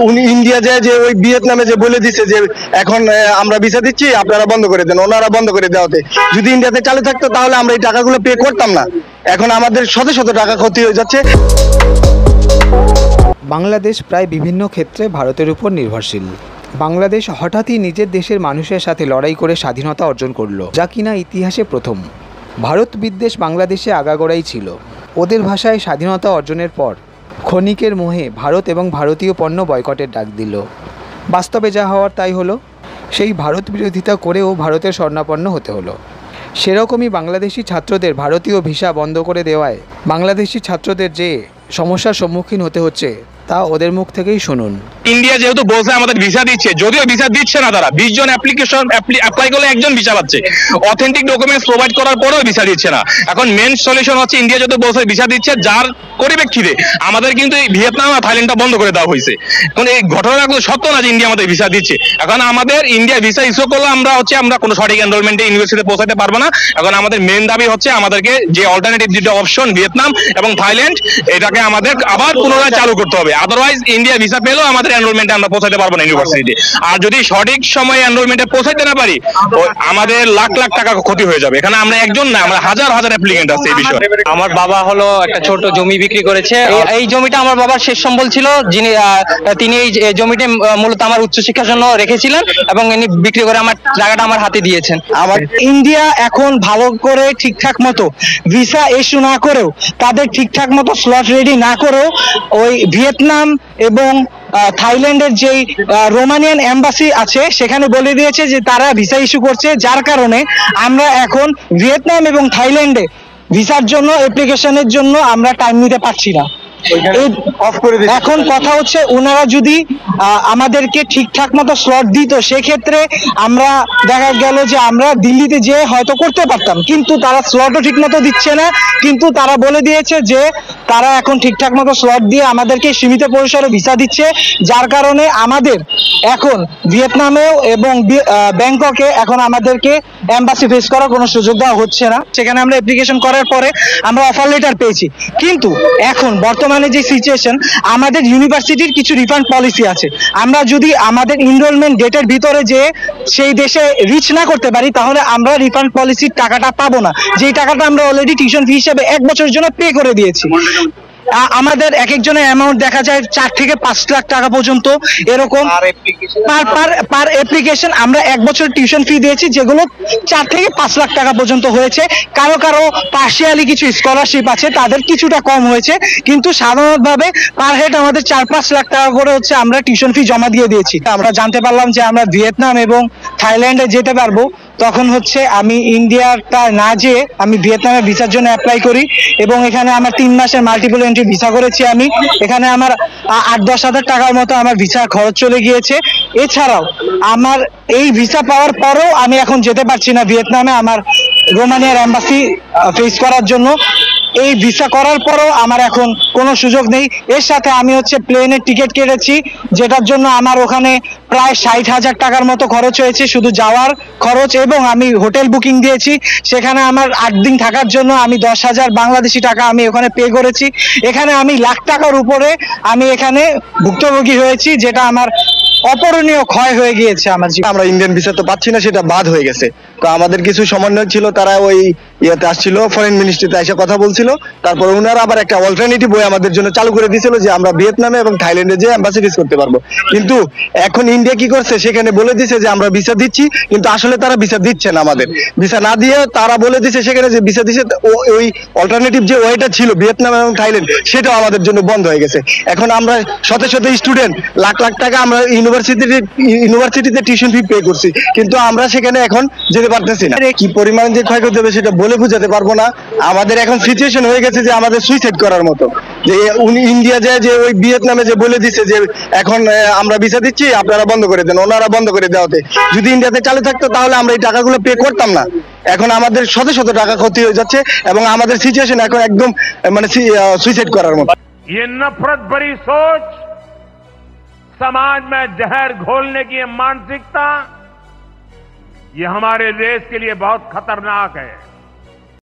উনি ইন্ডিয়া যায় যে ওই ভিয়েতনামে যে বলে দিচ্ছে যে এখন আমরা ভিসা দিচ্ছি আপনারা বন্ধ করে দেন, ওনারা বন্ধ করে দেওয়াতে যদি ইন্ডিয়াতে চালু থাকতো তাহলে আমরা এই টাকাগুলো পে করতাম না। এখন আমাদের শত শত টাকা ক্ষতি হয়ে যাচ্ছে। বাংলাদেশ প্রায় বিভিন্ন ক্ষেত্রে ভারতের উপর নির্ভরশীল। বাংলাদেশ হঠাৎই নিজের দেশের মানুষের সাথে লড়াই করে স্বাধীনতা অর্জন করলো, যা কিনা ইতিহাসে প্রথম। ভারত বিদ্বেষ বাংলাদেশে আগাগোড়াই ছিল। ওদের ভাষায় স্বাধীনতা অর্জনের পর ক্ষণিকের মোহে ভারত এবং ভারতীয় পণ্য বয়কটের ডাক দিল। বাস্তবে যা হওয়ার তাই হলো। সেই ভারত বিরোধিতা করেও ভারতের শরণাপন্ন হতে হলো। সেরকমই বাংলাদেশি ছাত্রদের ভারতীয় ভিসা বন্ধ করে দেওয়ায় বাংলাদেশি ছাত্রদের যে সমস্যার সম্মুখীন হতে হচ্ছে তা ওদের মুখ থেকেই শুনুন। ইন্ডিয়া যেহেতু বলছে আমাদের ভিসা দিচ্ছে, যদিও ভিসা দিচ্ছে না, তারা 20 জন অ্যাপ্লাই করলে একজন ভিসা পাচ্ছে, অথেন্টিক ডকুমেন্টস প্রোভাইড করার পরেও ভিসা দিচ্ছে না। এখন মেন সলিউশন হচ্ছে ইন্ডিয়া যেহেতু বলছে ভিসা দিচ্ছে, যার পরিপ্রেক্ষিতে আমাদের কিন্তু এই ভিয়েতনাম আর থাইল্যান্ডটা বন্ধ করে দেওয়া হয়েছে। এখন এই ঘটনাগুলো সত্য না যে ইন্ডিয়া আমাদের ভিসা দিচ্ছে। এখন আমাদের ইন্ডিয়া ভিসা ইস্যু করলে আমরা কোনো সঠিক এনরোলমেন্টে ইউনিভার্সিটিতে পৌঁছাতে পারবো না। এখন আমাদের মেন দাবি হচ্ছে আমাদেরকে যে অল্টারনেটিভ যেটা অপশন ভিয়েতনাম এবং থাইল্যান্ড, এটাকে আমাদের আবার পুনরায় চালু করতে হবে। আদারওয়াইজ ইন্ডিয়া ভিসা পেলেও আমাদের এনরোলমেন্টে আমরা পৌঁছাতে পারবো না ইউনিভার্সিটি। আর যদি সঠিক সময়ে এনরোলমেন্টে পৌঁছাতে না পারি, আমাদের লাখ লাখ টাকা ক্ষতি হয়ে যাবে। এখানে আমরা একজন না, আমরা হাজার হাজার অ্যাপ্লিকেন্ট আছে এই বিষয়ে। আমার বাবা হলো একটা ছোট জমি বিক্রি করেছে। এই জমিটা আমার বাবার শেষ সম্বল ছিল, তিনি এই জমিটা মূলত আমার উচ্চশিক্ষার জন্য রেখেছিলেন এবং ইনি বিক্রি করে আমার জায়গাটা আমার হাতে দিয়েছেন। আমার ইন্ডিয়া এখন ভালো করে ঠিকঠাক মতো ভিসা ইস্যু না করেও, তাদের ঠিকঠাক মতো স্লট রেডি না করেও ওই ভিয়েতনাম এবং থাইল্যান্ডের যেই রোমানিয়ান এম্বাসি আছে সেখানে বলে দিয়েছে যে তারা ভিসা ইস্যু করছে, যার কারণে আমরা এখন ভিয়েতনাম এবং থাইল্যান্ডে ভিসার জন্য অ্যাপ্লিকেশনের জন্য আমরা টাইম নিতে পারছি না। এখন কথা হচ্ছে ওনারা যদি আমাদেরকে ঠিকঠাক মতো স্লট দিত, সেক্ষেত্রে আমরা দেখা গেল যে আমরা দিল্লিতে যেয়ে হয়তো করতে পারতাম, কিন্তু তারা স্লটও ঠিক মতো দিচ্ছে না। কিন্তু তারা বলে দিয়েছে যে তারা এখন ঠিকঠাক মতো স্লট দিয়ে আমাদেরকে সীমিত পরিসরে ভিসা দিচ্ছে, যার কারণে আমাদের এখন ভিয়েতনামেও এবং ব্যাংককে এখন আমাদেরকে এম্বাসি ফেস করার কোনো সুযোগ দেওয়া হচ্ছে না। সেখানে আমরা অ্যাপ্লিকেশন করার পরে আমরা অফার লেটার পেয়েছি, কিন্তু এখন বর্তমানে যে সিচুয়েশন, আমাদের ইউনিভার্সিটির কিছু রিফান্ড পলিসি আছে। আমরা যদি আমাদের এনরোলমেন্ট ডেটের ভিতরে যে সেই দেশে রিচ না করতে পারি, তাহলে আমরা রিফান্ড পলিসির টাকাটা পাবো না, যেই টাকাটা আমরা অলরেডি টিউশন ফি হিসেবে 1 বছরের জন্য পে করে দিয়েছি। আমাদের এক একজনের অ্যামাউন্ট দেখা যায় 4 থেকে 5 লাখ টাকা পর্যন্ত, এরকম পার অ্যাপ্লিকেশন। আমরা 1 বছর টিউশন ফি দিয়েছি, যেগুলো 4 থেকে 5 লাখ টাকা পর্যন্ত হয়েছে। কারো কারো পার্শিয়ালি কিছু স্কলারশিপ আছে, তাদের কিছুটা কম হয়েছে, কিন্তু সাধারণভাবে পার হেড আমাদের 4-5 লাখ টাকা করে হচ্ছে আমরা টিউশন ফি জমা দিয়ে দিয়েছি। আমরা জানতে পারলাম যে আমরা ভিয়েতনাম এবং থাইল্যান্ডে যেতে পারবো, তখন হচ্ছে আমি ইন্ডিয়াটা না যেয়ে আমি ভিয়েতনামের ভিসার জন্য অ্যাপ্লাই করি এবং এখানে আমার 3 মাসের মাল্টিপল এন্ট্রি ভিসা করেছি আমি। এখানে আমার 8-10 হাজার টাকার মতো আমার ভিসার খরচ চলে গিয়েছে। এছাড়াও আমার এই ভিসা পাওয়ার পরেও আমি এখন যেতে পারছি না ভিয়েতনামে আমার রোমানিয়ার এম্বাসি ফেস করার জন্য। এই ভিসা করার পরও আমার এখন কোনো সুযোগ নেই। এর সাথে আমি হচ্ছে প্লেনের টিকিট কেটেছি, যেটার জন্য আমার ওখানে প্রায় 60,000 টাকার মতো খরচ হয়েছে, শুধু যাওয়ার খরচ, এবং আমি হোটেল বুকিং দিয়েছি। সেখানে আমার 8 দিন থাকার জন্য আমি 10,000 বাংলাদেশি টাকা আমি ওখানে পে করেছি। এখানে আমি লাখ টাকার উপরে আমি এখানে ভুক্তভোগী হয়েছি, যেটা আমার অপূরণীয় ক্ষয় হয়ে গিয়েছে আমার জীবনে। আমরা ইন্ডিয়ান ভিসা তো পাচ্ছি না, সেটা বাদ হয়ে গেছে। তো আমাদের কিছু সমন্বয় ছিল, তারা ওই ইয়েতে আসছিল, ফরেন মিনিস্ট্রিতে এসে কথা বলছিল। তারপর ওনারা আবার একটা অল্টারনেটিভ ওয়ে আমাদের জন্য চালু করে দিয়েছিল যে আমরা ভিয়েতনামে এবং থাইল্যান্ডে যে এম্বাসি ফেস করতে পারবো। কিন্তু এখন ইন্ডিয়া কি করছে, সেখানে বলে দিছে যে আমরা ভিসা দিচ্ছি, কিন্তু আসলে তারা ভিসা দিচ্ছে না। আমাদের ভিসা না দিয়ে তারা বলে দিছে সেখানে যে ভিসা দিচ্ছে, ওই অল্টারনেটিভ যে ওয়েটা ছিল ভিয়েতনাম এবং থাইল্যান্ড, সেটাও আমাদের জন্য বন্ধ হয়ে গেছে। এখন আমরা শত শত স্টুডেন্ট লাখ লাখ টাকা আমরা ইউনিভার্সিটিতে টিউশন ফি পে করছি, কিন্তু আমরা সেখানে এখন যেতে পারতেছি না। কি পরিমাণ যে ক্ষয়ক্ষতি হবে সেটা বলে বোঝাতে পারবো না। আমাদের এখন সিচুয়েশন হয়ে গেছে যে আমাদের সুইসাইড করার মতো, যে উনি ইন্ডিয়া যায় যে ওই ভিয়েতনামে যে বলে দিচ্ছে যে এখন আমরা ভিসা দিচ্ছি আপনারা বন্ধ করে দেন, ওনারা বন্ধ করে দেওয়াতে যদি ইন্ডিয়াতে চালু থাকতো তাহলে আমরা এই টাকাগুলো পে করতাম না। এখন আমাদের শত শত টাকা ক্ষতি হয়ে যাচ্ছে এবং আমাদের সিচুয়েশন এখন একদম মানে সুইসাইড করার মতো। ये नफरत भरी सोच, समाज में जहर घोलने की ये मानसिकता, ये हमारे देश के लिए बहुत खतरनाक है।